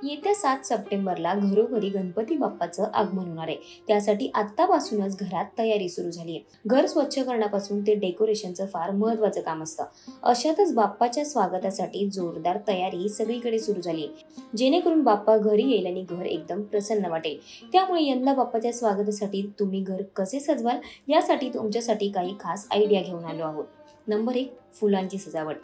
येत्या 7 सप्टेंबरला घरोघरी गणपती बाप्पाचं आगमन होणार आहे. त्यासाठी आत्तापासूनच घरात तयारी सुरू झाली आहे. घर स्वच्छ करण्यापासून ते डेकोरेशनचं फार महत्त्वाचं काम असतं. अशातच बाप्पाच्या स्वागतासाठी जोरदार तयारी सगळीकडे सुरू झाली आहे, जेणेकरून बाप्पा घरी येईल आणि घर एकदम प्रसन्न वाटेल. त्यामुळे यंदा बाप्पाच्या स्वागतासाठी तुम्ही घर कसे सजवाल यासाठी तुमच्यासाठी काही खास आयडिया घेऊन आलो आहोत. नंबर 1, फुलांची सजावट.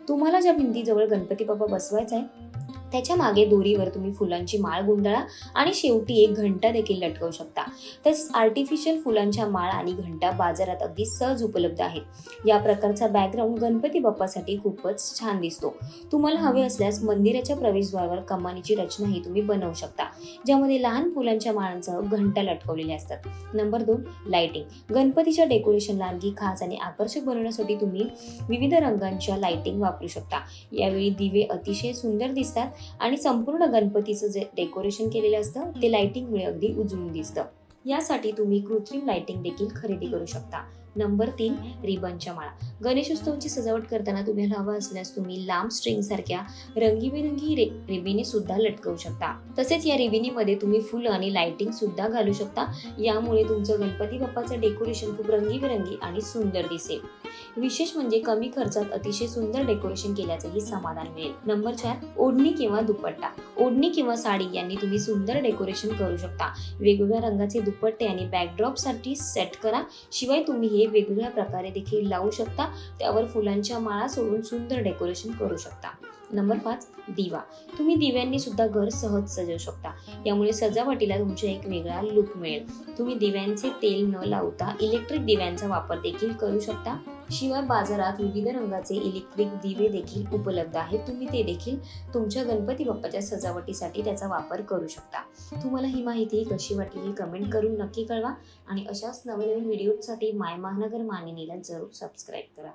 तुम्हाला ज्या भिंतीजवळ गणपती बाप्पा बसवायचा आहे त्याच्या मागे दोरीवर तुम्ही फुलांची माळ गुंडाळा आणि शेवटी एक घंटा देखील लटकवू शकता. तसेच आर्टिफिशियल फुलांच्या माळ आणि घंटा बाजारात अगदी सहज उपलब्ध आहेत. या प्रकारचा बॅकग्राऊंड गणपती बाप्पासाठी खूपच छान दिसतो. तुम्हाला हवे असल्यास मंदिराच्या प्रवेशद्वारावर कमानीची रचनाही तुम्ही बनवू शकता, ज्यामध्ये लहान फुलांच्या माळांसह घंटा लटकवलेल्या असतात. Number 2, lighting. गणपतीच्या डेकोरेशनला आणखी खास आणि आकर्षक बनवण्यासाठी तुम्ही विविध रंगांच्या लाइटिंग वापरू शकता. यावेळी दिवे अतिशय सुंदर दिसतात आणि संपूर्ण गणपतीचं जे डेकोरेशन केलेलं असतं ते लाइटिंगमुळे अगदी उजळून दिसतं. यासाठी तुम्ही कृत्रिम लाइटिंग देखील खरेदी करू शकता. नंबर 3, रिबनच्या माळा. गणेशोत्सवाची सजावट करताना तुम्हाला हवं असल्यास तुम्ही लांब स्ट्रिंग सारख्या रंगीबेरंगी रिबिनी सुद्धा लटकवू शकता. तसेच या रिबिनीमध्ये तुम्ही फुलं आणि लाइटिंग सुद्धा घालू शकता. यामुळे तुमचं गणपती बाप्पाचं डेकोरेशन खूप रंगीबेरंगी आणि सुंदर दिसेल. विशेष म्हणजे कमी खर्चात अतिशय सुंदर डेकोरेशन केल्याचंही समाधान मिळेल. नंबर 4, ओढणी किंवा दुपट्टा. ओढणी किंवा साडी यांनी तुम्ही सुंदर डेकोरेशन करू शकता. वेगवेगळ्या रंगाचे दुपट्टे आणि बॅकड्रॉप साठी सेट करा. शिवाय तुम्ही हे वेगवेगळ्या प्रकारे देखील लावू शकता. त्यावर फुलांच्या माळा सोडून सुंदर डेकोरेशन करू शकता. नंबर 5, दिवा. तुम्ही दिव्यांनी सुद्धा घर सहज सजवू शकता. यामुळे सजावटीला तुमचा एक वेगळा लुक मिळेल. तुम्ही दिव्यांचे तेल न लावता इलेक्ट्रिक दिव्यांचा वापर देखील करू शकता. शिवाय बाजारात विविध रंगाचे इलेक्ट्रिक दिवे देखील उपलब्ध आहेत. तुम्ही ते देखील तुमच्या गणपती बाप्पाच्या सजावटीसाठी त्याचा वापर करू शकता. तुम्हाला ही माहिती कशी वाटली हे कमेंट करून नक्की कळवा आणि अशाच नवीन व्हिडिओसाठी माय महानगर मानिनीला जरूर सबस्क्राईब करा.